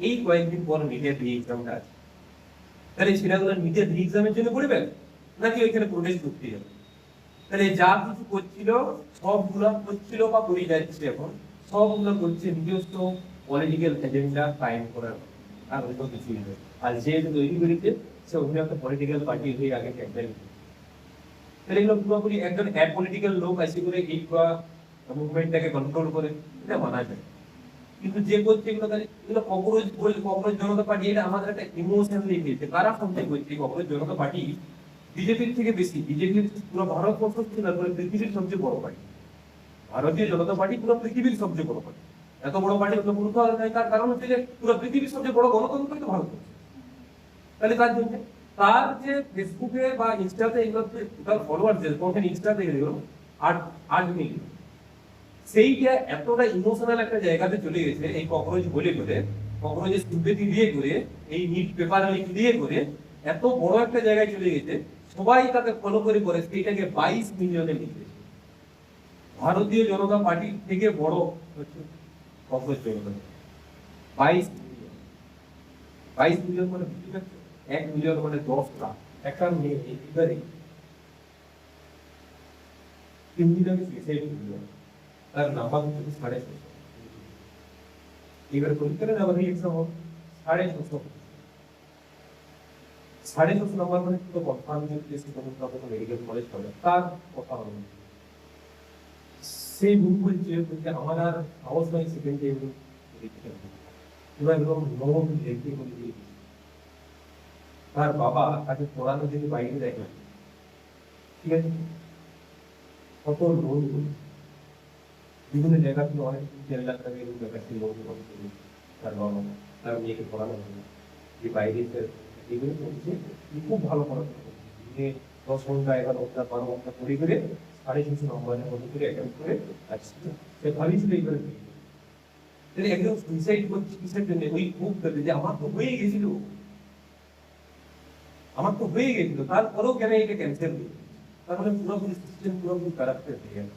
এই কয়েকদিন পর মিডিয়া রি এক্সামটা আছে, তাহলে ছেলেগুলো নিজের রি এক্সামের জন্য পড়বে নাকি ওইখানে প্রোটেস্ট করতে যাবে? তাহলে যা কিছু করছিল সবগুলো করছিল বা করে যাচ্ছে এখন, সবগুলো করছে নিজস্ব পলিটিক্যাল এজেন্ডা কায়েম করার, আর অন্য কিছুই নয়। আর যে তৈরি করেছে সে অন্য একটা পলিটিক্যাল পার্টি হয়ে আগে ক্যাম্পেইন। তাহলে এগুলো পুরোপুরি একজন অ্যাপলিটিক্যাল লোক আসে করে এই মুভমেন্টটাকে কন্ট্রোল করে, এটা মানা যায়। কিন্তু যে করছে এগুলো তাহলে এগুলো ককরোচ বলে, ককরোচ জনতা পার্টি, এটা আমাদের একটা ইমোশন দিয়ে দিয়েছে। কারা সন্দেহ করছে ককরোচ জনতা পার্টি বিজেপির থেকে বেশি, বিজেপির পুরো ভারতবর্ষ ছিল পুরো পৃথিবীর সবচেয়ে বড় পার্টি। ভারতীয় জনতা পার্টি পুরো পৃথিবীর সবচেয়ে বড় পার্টি। এত বড় পার্টি অত গুরুত্ব নাই, তার কারণ হচ্ছে যে পুরো পৃথিবীর সবচেয়ে বড় গণতন্ত্রই তো ভারতবর্ষ। তাহলে তার জন্য তার যে ফেসবুকে বা ইনস্টাতে এগুলোতে তার ফলোয়ার যে কোনখানে ইনস্টাতে এগুলো 8 মিলিয়ন, সেইটা এতটা ইমোশনাল একটা জায়গাতে চলে গেছে এই ককরোচ বলে করে, ককরোচের সিম্পেথি দিয়ে করে, এই নিট পেপার লিক দিয়ে করে এত বড় একটা জায়গায় চলে গেছে, সবাই তাকে ফলো করে করে সেইটাকে 22 মিলিয়নে লিখেছে। ভারতীয় জনতা পার্টির থেকে বড় হচ্ছে ককরোচ জনতা, 22 মিলিয়ন মানে বুঝতে পারছো? 1 মিলিয়ন মানে 10 লাখ। একটা মেয়ে এবারে 3 মিলিয়নে সুইসাইড করলো, তার নাম্বার হচ্ছে 650। এবার পরীক্ষাটা আবার এক্সাম হবে 650, 650 নাম্বার মানে তো কনফার্ম যে মেডিকেল কলেজ হবে, তার কথা হবে। সেই বুক বলছে আমার আর সাহস নাই সেকেন্ড টাইম পরীক্ষা দিতে। এবার এরকম নরম লিখতে করে দিয়ে তার বাবা তাকে পড়ানোর জন্য বাইরে দেখে, ঠিক আছে, কত লোন বিভিন্ন জায়গা থেকে অনেক 1.5 লাখ টাকা এরকম ব্যাপারটি লোন তার বাবা তার মেয়েকে পড়ানো হবে যে বাইরে এগুলো করছে। খুব ভালো পড়াশোনা করছে, 10 ঘন্টা 11 ঘন্টা 12 ঘন্টা পড়ে করে 650 নম্বরের মতো করে অ্যাটেম্প করে আসছে। সে ভাবিছিল এইবারে একদম সুইসাইড করছে কিসের জন্য? ওই বুক পেতে যে আমার তো হয়ে গেছিল, আমার তো হয়ে গেছিল, তারপরেও কেন এটা ক্যান্সেল হলো? তারপরে পুরোপুরি সিস্টেম পুরোপুরি কারাপ্টেড হয়ে গেল।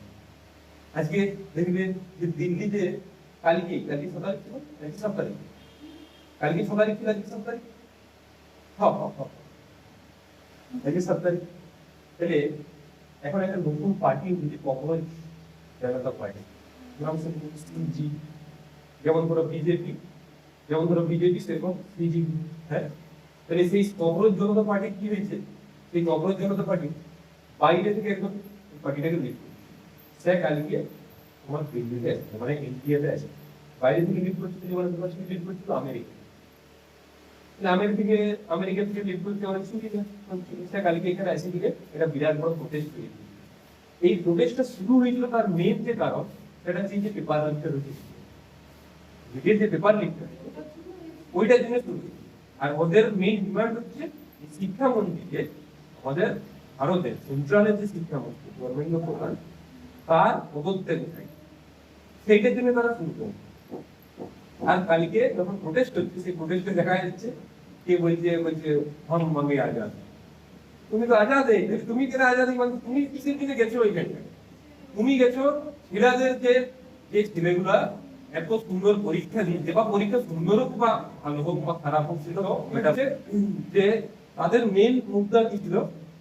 আজকে দেখবেন যে দিল্লিতে কালকে 7 তারিখ, কালকে 7 তারিখ, কালকে 6 তারিখ ছিল, আজকে 7 তারিখ, আজকে 7 তারিখ। তাহলে এখন একটা নতুন পার্টি হচ্ছে ককরোচ জনতা পার্টি, নাম জি, যেমন ধরো বিজেপি, যেমন ধরো বিজেপি সেরকম সিজিপি। হ্যাঁ, তাহলে সেই ককরোচ জনতা পার্টি কি হয়েছে? সেই ককরোচ জনতা পার্টি বাইরে থেকে একদম পার্টিটাকে লিড করছে। সে কালকে তোমার দিল্লিতে আছে, মানে ইন্ডিয়াতে আছে, বাইরে থেকে লিড করছে, যেমন লিড করছিল আমেরিকা, আমেরিকা থেকে লিড করছে অনেক সুবিধা। সে কালকে এখানে আসে দিকে এটা বিরাট বড় প্রোটেস্ট হয়েছে। এই প্রোটেস্টটা শুরু হয়েছিল তার মেন যে কারণ সেটা হচ্ছে যে পেপার লিকটা হয়েছে, নিজের যে পেপার লিকটা ওইটার জন্য শুরু। আর ওদের মেইন ডিমান্ড হচ্ছে শিক্ষামন্ত্রীকে, আমাদের ভারতের সেন্ট্রালের যে শিক্ষামন্ত্রী ধর্মেন্দ্র প্রধান, তার পদত্যাগ চাই, সেইটার জন্য তারা শুরু করে। আর কালকে যখন প্রোটেস্ট হচ্ছে, সেই প্রোটেস্টে দেখা যাচ্ছে কে বলছে হম মাঙ্গে আজাদ। তুমি তো আজাদে, তুমি কেন আজাদি মানে তুমি কিসের দিকে গেছো? ওইখানে তুমি গেছো ছেলেদের যে ছেলেগুলা এত সুন্দর পরীক্ষা দিচ্ছে, বা পরীক্ষা সুন্দর হোক বা ভালো হোক বা খারাপ হোক, সেটা যে তাদের মেন মুদ্রা কি ছিল,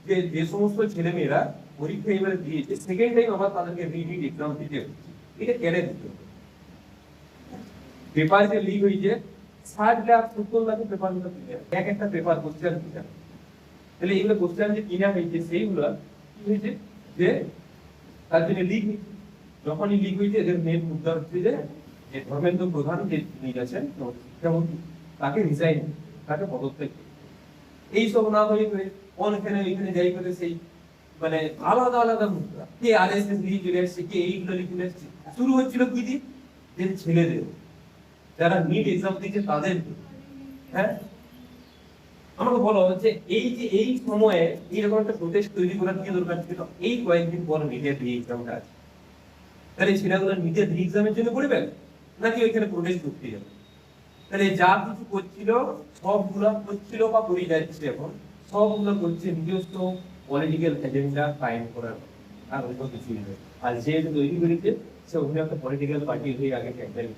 যে যে সমস্ত ছেলে মেয়েরা পরীক্ষা এবারে দিয়েছে সেকেন্ড টাইম আবার তাদেরকে রিপিট এক্সাম দিতে হচ্ছে। এটা কেন দিতে হবে? পেপার যে লিক হয়েছে 60 লাখ 70 লাখের পেপার গুলো এক একটা পেপার কোশ্চেন কিনা, তাহলে এইগুলো কোশ্চেন যে কিনা হয়েছে সেইগুলো কি হয়েছে যে তার জন্য লিক হয়েছে। যখনই লিক হয়েছে এদের মেন মুদ্রা হচ্ছে যে ধর্মেন্দ্র প্রধান যে লিক আছেন শিক্ষামন্ত্রী, তাকে রিজাইন, তাকে পদত্যাগ। এইসব না হয়ে অনেকখানে ওইখানে যাই করে সেই মানে আলাদা আলাদা মুদ্রা, কে RSS লিখে চলে আসছে, কে এইগুলো লিখে চলে আসছে। শুরু হচ্ছিল কি দিয়ে যে ছেলেদের যারা নিট এক্সাম দিচ্ছে তাদের। হ্যাঁ, আমাকে বলো যে এই যে এই সময়ে এইরকম একটা প্রোটেস্ট তৈরি করার কি দরকার ছিল? এই কয়েকদিন পর মিডিয়া রি এক্সামটা আছে, তাহলে ছেলেগুলো নিজের রি এক্সামের জন্য পড়বে নাকি ওইখানে প্রোটেস্ট করতে যাবে? তাহলে যা কিছু করছিল সবগুলো করছিল বা করে যাচ্ছে এখন, সবগুলো করছে নিজস্ব পলিটিক্যাল এজেন্ডা কায়েম করার, আর অন্য কিছুই নয়। আর যে তৈরি করেছে সে অন্য একটা পলিটিক্যাল পার্টি হয়ে আগে ক্যাম্পেইন।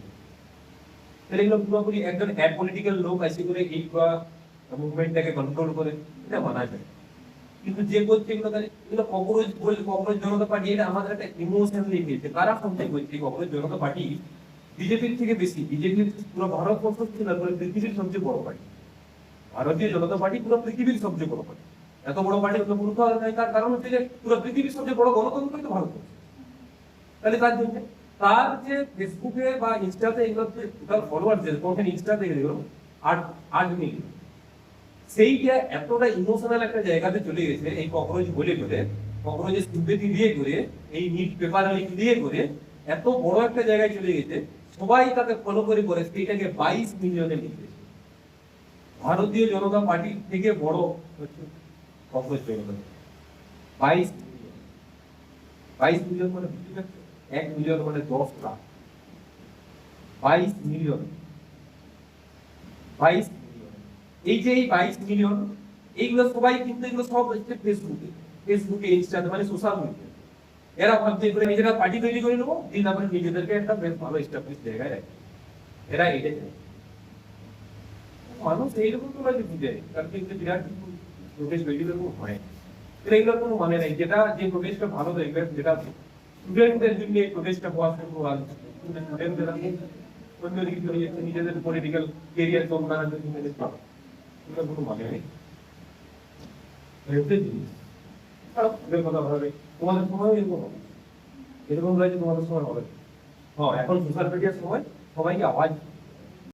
তাহলে এগুলো পুরোপুরি একজন অ্যাপলিটিক্যাল লোক আসে করে এই মুভমেন্টটাকে কন্ট্রোল করে, এটা মানা যায়। কিন্তু যে করছে এগুলো তাহলে এগুলো ককরোচ বলে, ককরোচ জনতা পার্টি এটা আমাদের একটা ইমোশনালি নিয়েছে। কারা সঞ্চয় করছে ককরোচ জনতা পার্টি? বিজেপির থেকে বেশি, বিজেপির পুরো ভারতবর্ষ ছিল পৃথিবীর সবচেয়ে বড় পার্টি। ভারতীয় জনতা পার্টি পুরো পৃথিবীর সবচেয়ে বড় পার্টি। এত বড় পার্টি অন্য কোনো নয়, তার কারণ হচ্ছে যে পুরো পৃথিবীর সবচেয়ে বড় গণতন্ত্রই তো ভারতবর্ষ। তাহলে তার জন্য তার যে ফেসবুকে বা ইনস্টাতে এগুলো টোটাল ফলোয়ার যে কোনখানে ইনস্টাতে এগুলো 8 মিলিয়ন, সেইটা এতটা ইমোশনাল একটা জায়গাতে চলে গেছে এই ককরোচ বলে করে, ককরোচের সিম্পেথি দিয়ে করে, এই নিট পেপার লিক দিয়ে করে এত বড় একটা জায়গায় চলে গেছে, সবাই তাকে ফলো করে করে সেইটাকে 22 মিলিয়নে লিখেছে। ভারতীয় জনতা পার্টির থেকে বড় হচ্ছে ককরোচ জনতা। 22 মিলিয়ন, 22 মিলিয়ন মানে 1 মিলিয়ন মানে 10 লাখ। 22 million, 22 million. এই যে এই 22 মিলিয়ন, এইগুলো সবাই কিন্তু এগুলো সব হচ্ছে ফেসবুকে ইনস্টাতে মানে সোশ্যাল মিডিয়া। এরা ভাবছে করে নিজেরা পার্টি তৈরি করে নেবো, দিন আমরা নিজেদেরকে একটা বেশ ভালো এস্টাবলিশ জায়গায় রাখি। এরা এটাই চায়। মানুষ এইরকম তো লাগে বুঝে, কারণ কিন্তু বিরাট প্রোটেস্ট তৈরি করবো হয়, এগুলোর কোনো মানে নেই। যেটা যে প্রোটেস্টটা ভালো দেখবে, যেটা স্টুডেন্টদের জন্য এই প্রোটেস্টটা হওয়া শুরু হয়, স্টুডেন্টরা অন্যদিকে চলে যাচ্ছে নিজেদের পলিটিক্যাল কেরিয়ার কমানোর জন্য, এগুলো কোনো মানে নেই। কথা ভাবে তোমাদের সময় এরকম হবে, এরকম রয়েছে তোমাদের সময় হবে। হ্যাঁ, এখন সোশ্যাল মিডিয়ার সময় সবাইকে আওয়াজ